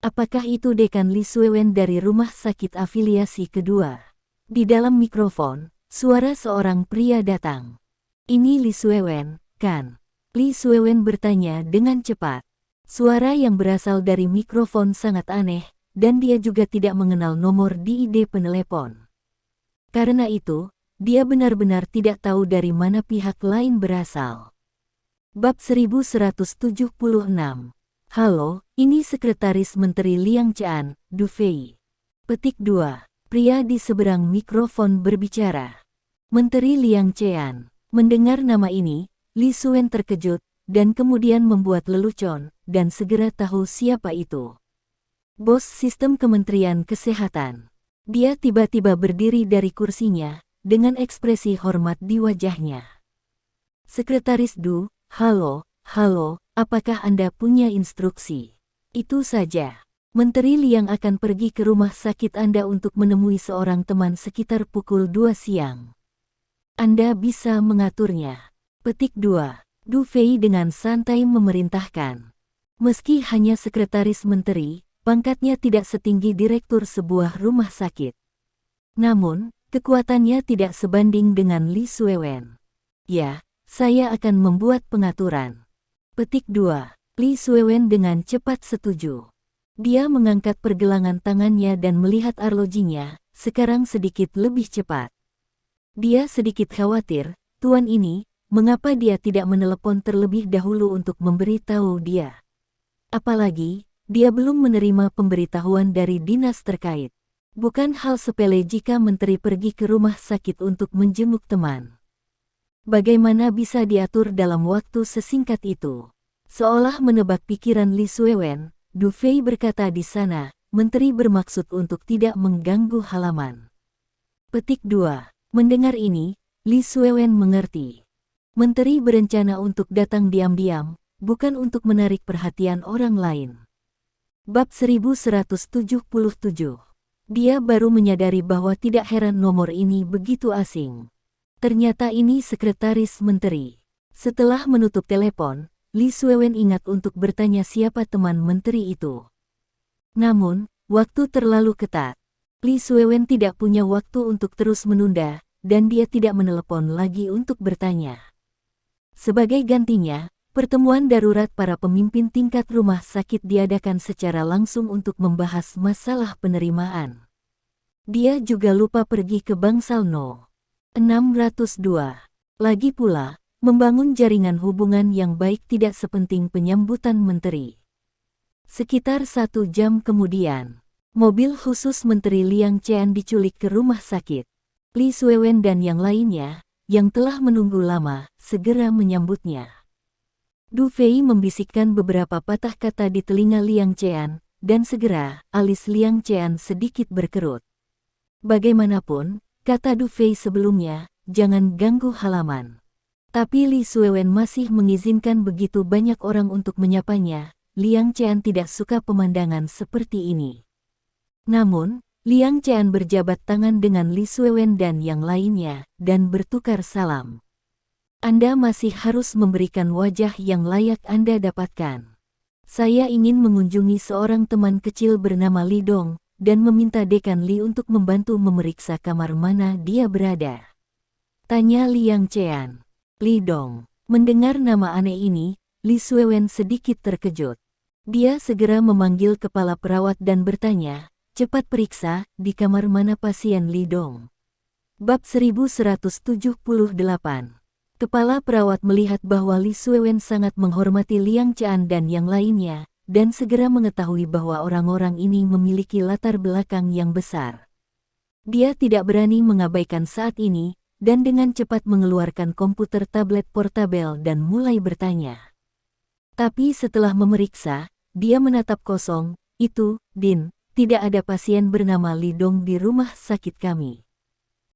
S1: Apakah itu Dekan Lee Suewen dari rumah sakit afiliasi kedua? Di dalam mikrofon, suara seorang pria datang. Ini Lee Suewen, kan? Lee Suewen bertanya dengan cepat. Suara yang berasal dari mikrofon sangat aneh, dan dia juga tidak mengenal nomor di ID penelepon. Karena itu, dia benar-benar tidak tahu dari mana pihak lain berasal. Bab 1176. Halo, ini Sekretaris Menteri Liang Chan, Du Fei. Petik 2. Pria di seberang mikrofon berbicara. Menteri Liang Chan. Mendengar nama ini, Lee Suewen terkejut, dan kemudian membuat lelucon, dan segera tahu siapa itu. Bos Sistem Kementerian Kesehatan. Dia tiba-tiba berdiri dari kursinya, dengan ekspresi hormat di wajahnya. Sekretaris Du, halo, apakah Anda punya instruksi? Itu saja. Menteri Liang akan pergi ke rumah sakit Anda untuk menemui seorang teman sekitar pukul 2 siang. Anda bisa mengaturnya. Petik 2. Du Fei dengan santai memerintahkan. Meski hanya sekretaris menteri, pangkatnya tidak setinggi direktur sebuah rumah sakit. Namun, kekuatannya tidak sebanding dengan Lee Suewen. Ya, saya akan membuat pengaturan. Petik 2. Lee Suewen dengan cepat setuju. Dia mengangkat pergelangan tangannya dan melihat arlojinya, sekarang sedikit lebih cepat. Dia sedikit khawatir, tuan ini, mengapa dia tidak menelepon terlebih dahulu untuk memberitahu dia? Apalagi, dia belum menerima pemberitahuan dari dinas terkait. Bukan hal sepele jika menteri pergi ke rumah sakit untuk menjenguk teman. Bagaimana bisa diatur dalam waktu sesingkat itu? Seolah menebak pikiran Li Suewen, Du Fei berkata di sana, menteri bermaksud untuk tidak mengganggu halaman. Petik 2. Mendengar ini, Li Suewen mengerti. Menteri berencana untuk datang diam-diam, bukan untuk menarik perhatian orang lain. Bab 1177. Dia baru menyadari bahwa tidak heran nomor ini begitu asing. Ternyata ini sekretaris menteri. Setelah menutup telepon, Li Suewen ingat untuk bertanya siapa teman menteri itu. Namun, waktu terlalu ketat. Li Suewen tidak punya waktu untuk terus menunda, dan dia tidak menelepon lagi untuk bertanya. Sebagai gantinya, pertemuan darurat para pemimpin tingkat rumah sakit diadakan secara langsung untuk membahas masalah penerimaan. Dia juga lupa pergi ke Bangsal No. 602. Lagi pula, membangun jaringan hubungan yang baik tidak sepenting penyambutan menteri. Sekitar 1 jam kemudian, mobil khusus Menteri Liang Qian diculik ke rumah sakit. Li Suewen dan yang lainnya, yang telah menunggu lama, segera menyambutnya. Du Fei membisikkan beberapa patah kata di telinga Liang Qian, dan segera, alis Liang Qian sedikit berkerut. Bagaimanapun, kata Du Fei sebelumnya, jangan ganggu halaman. Tapi Li Suewen masih mengizinkan begitu banyak orang untuk menyapanya. Liang Qian tidak suka pemandangan seperti ini. Namun, Liang Qian berjabat tangan dengan Li Suewen dan yang lainnya, dan bertukar salam. Anda masih harus memberikan wajah yang layak Anda dapatkan. Saya ingin mengunjungi seorang teman kecil bernama Li Dong, dan meminta Dekan Li untuk membantu memeriksa kamar mana dia berada. Tanya Liang Qian. Li Dong. Mendengar nama aneh ini, Li Suewen sedikit terkejut. Dia segera memanggil kepala perawat dan bertanya, cepat periksa, di kamar mana pasien Li Dong. Bab 1178. Kepala perawat melihat bahwa Li Suewen sangat menghormati Liang Qian dan yang lainnya, dan segera mengetahui bahwa orang-orang ini memiliki latar belakang yang besar. Dia tidak berani mengabaikan saat ini, dan dengan cepat mengeluarkan komputer tablet portabel dan mulai bertanya. Tapi setelah memeriksa, dia menatap kosong, itu, Din, tidak ada pasien bernama Li Dong di rumah sakit kami.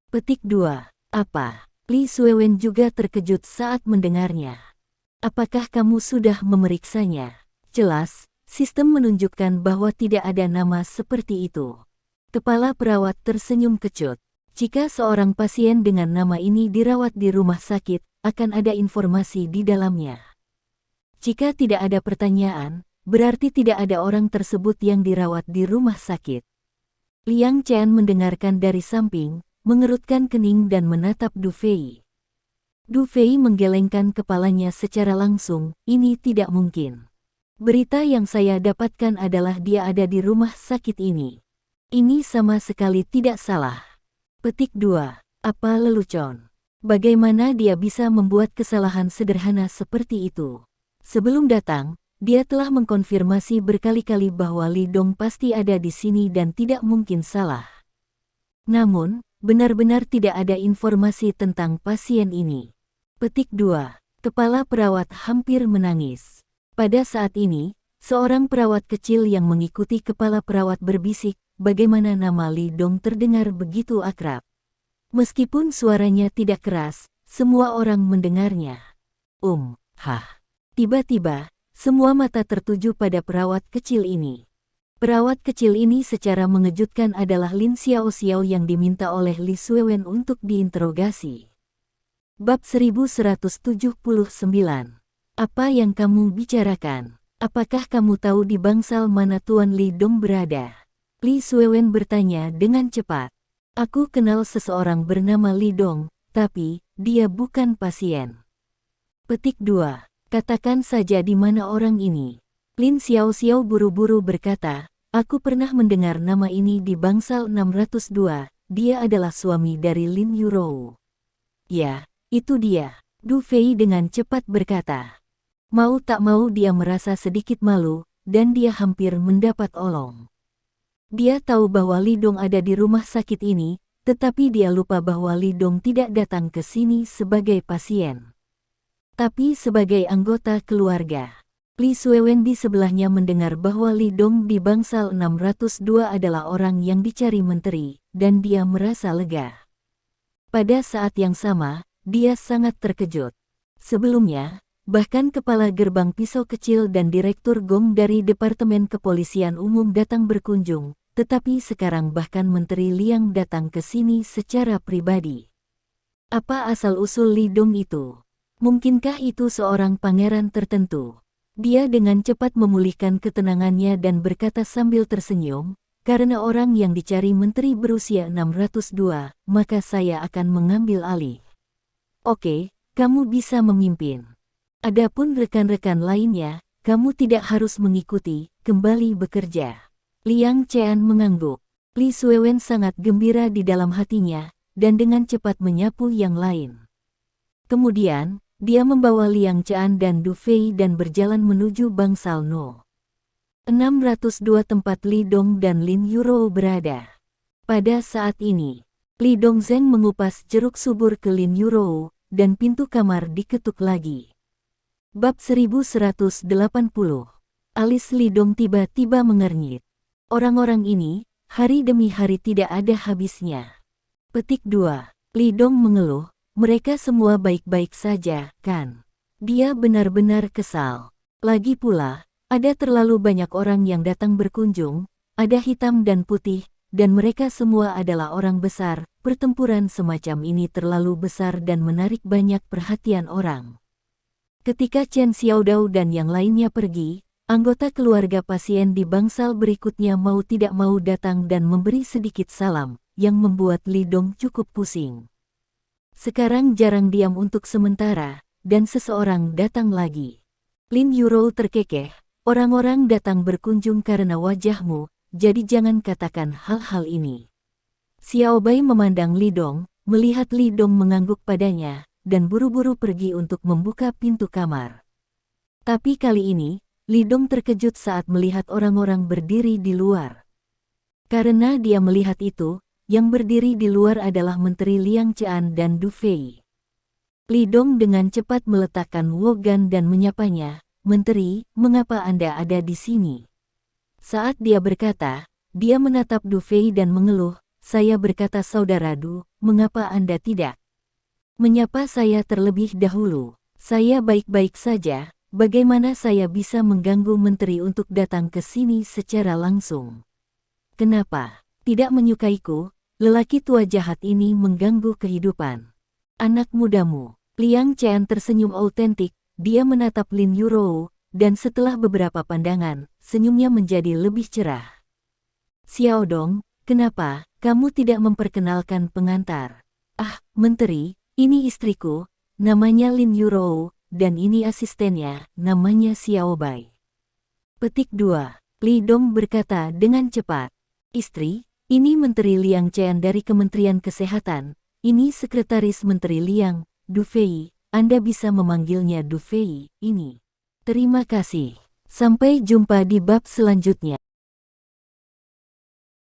S1: Petik 2. Apa? Li Suewen juga terkejut saat mendengarnya. Apakah kamu sudah memeriksanya? Jelas, sistem menunjukkan bahwa tidak ada nama seperti itu. Kepala perawat tersenyum kecut. Jika seorang pasien dengan nama ini dirawat di rumah sakit, akan ada informasi di dalamnya. Jika tidak ada pertanyaan, berarti tidak ada orang tersebut yang dirawat di rumah sakit. Liang Qian mendengarkan dari samping, mengerutkan kening dan menatap Du Fei. Du Fei menggelengkan kepalanya secara langsung, ini tidak mungkin. Berita yang saya dapatkan adalah dia ada di rumah sakit ini. Ini sama sekali tidak salah. Petik 2. Apa lelucon? Bagaimana dia bisa membuat kesalahan sederhana seperti itu? Sebelum datang, dia telah mengkonfirmasi berkali-kali bahwa Li Dong pasti ada di sini dan tidak mungkin salah. Namun, benar-benar tidak ada informasi tentang pasien ini. Petik 2. Kepala perawat hampir menangis. Pada saat ini, seorang perawat kecil yang mengikuti kepala perawat berbisik, bagaimana nama Li Dong terdengar begitu akrab. Meskipun suaranya tidak keras, semua orang mendengarnya. Tiba-tiba, semua mata tertuju pada perawat kecil ini. Perawat kecil ini secara mengejutkan adalah Lin Xiao Xiao yang diminta oleh Li Suewen untuk diinterogasi. Bab 1179. Apa yang kamu bicarakan? Apakah kamu tahu di bangsal mana Tuan Li Dong berada? Li Suewen bertanya dengan cepat. Aku kenal seseorang bernama Li Dong, tapi dia bukan pasien. Petik 2. Katakan saja di mana orang ini. Lin Xiao Xiao buru-buru berkata, aku pernah mendengar nama ini di bangsal 602, dia adalah suami dari Lin Yurou. Ya, itu dia, Du Fei dengan cepat berkata. Mau tak mau dia merasa sedikit malu, dan dia hampir mendapat olong. Dia tahu bahwa Li Dong ada di rumah sakit ini, tetapi dia lupa bahwa Li Dong tidak datang ke sini sebagai pasien, tapi sebagai anggota keluarga. Li Suewen di sebelahnya mendengar bahwa Li Dong di bangsal 602 adalah orang yang dicari menteri, dan dia merasa lega. Pada saat yang sama, dia sangat terkejut. Sebelumnya, bahkan kepala gerbang pisau kecil dan direktur Gong dari Departemen Kepolisian Umum datang berkunjung, tetapi sekarang bahkan Menteri Liang datang ke sini secara pribadi. Apa asal-usul Li Dong itu? Mungkinkah itu seorang pangeran tertentu? Dia dengan cepat memulihkan ketenangannya dan berkata sambil tersenyum, karena orang yang dicari menteri berusia 602, maka saya akan mengambil alih. Oke, kamu bisa memimpin. Adapun rekan-rekan lainnya, kamu tidak harus mengikuti, kembali bekerja. Liang Qian mengangguk. Li Suewen sangat gembira di dalam hatinya, dan dengan cepat menyapu yang lain. Kemudian, dia membawa Liang Qian dan Du Fei dan berjalan menuju bangsal No. 602 tempat Li Dong dan Lin Yurou berada. Pada saat ini, Li Dongzheng mengupas jeruk subur ke Lin Yurou, dan pintu kamar diketuk lagi. Bab 1180. Alis Li Dong tiba-tiba mengernyit. Orang-orang ini, hari demi hari tidak ada habisnya. Petik 2. Li Dong mengeluh, mereka semua baik-baik saja, kan? Dia benar-benar kesal. Lagi pula, ada terlalu banyak orang yang datang berkunjung, ada hitam dan putih, dan mereka semua adalah orang besar. Pertempuran semacam ini terlalu besar dan menarik banyak perhatian orang. Ketika Chen Xiaodao dan yang lainnya pergi, anggota keluarga pasien di bangsal berikutnya mau tidak mau datang dan memberi sedikit salam, yang membuat Li Dong cukup pusing. Sekarang jarang diam untuk sementara, dan seseorang datang lagi. Lin Yurou terkekeh, orang-orang datang berkunjung karena wajahmu, jadi jangan katakan hal-hal ini. Xiao Bai memandang Li Dong, melihat Li Dong mengangguk padanya, dan buru-buru pergi untuk membuka pintu kamar. Tapi kali ini, Li Dong terkejut saat melihat orang-orang berdiri di luar. Karena dia melihat itu, yang berdiri di luar adalah Menteri Liang Qian dan Du Fei. Li Dong dengan cepat meletakkan Wogan dan menyapanya, "Menteri, mengapa Anda ada di sini?" Saat dia berkata, dia menatap Du Fei dan mengeluh, "Saya berkata Saudara Du, mengapa Anda tidak menyapa saya terlebih dahulu? Saya baik-baik saja. Bagaimana saya bisa mengganggu menteri untuk datang ke sini secara langsung? Kenapa tidak menyukaiku? Lelaki tua jahat ini mengganggu kehidupan anak mudamu." Liang Qian tersenyum autentik, dia menatap Lin Yurou, dan setelah beberapa pandangan, senyumnya menjadi lebih cerah. "Xiao Dong, kenapa kamu tidak memperkenalkan pengantar?" "Ah, Menteri, ini istriku, namanya Lin Yurou. Dan ini asistennya, namanya Xiao Bai." Petik 2. Li Dong berkata dengan cepat. "Istri, ini Menteri Liang Qian dari Kementerian Kesehatan, ini Sekretaris Menteri Liang, Du Fei, Anda bisa memanggilnya Du Fei, ini." Terima kasih. Sampai jumpa di bab selanjutnya.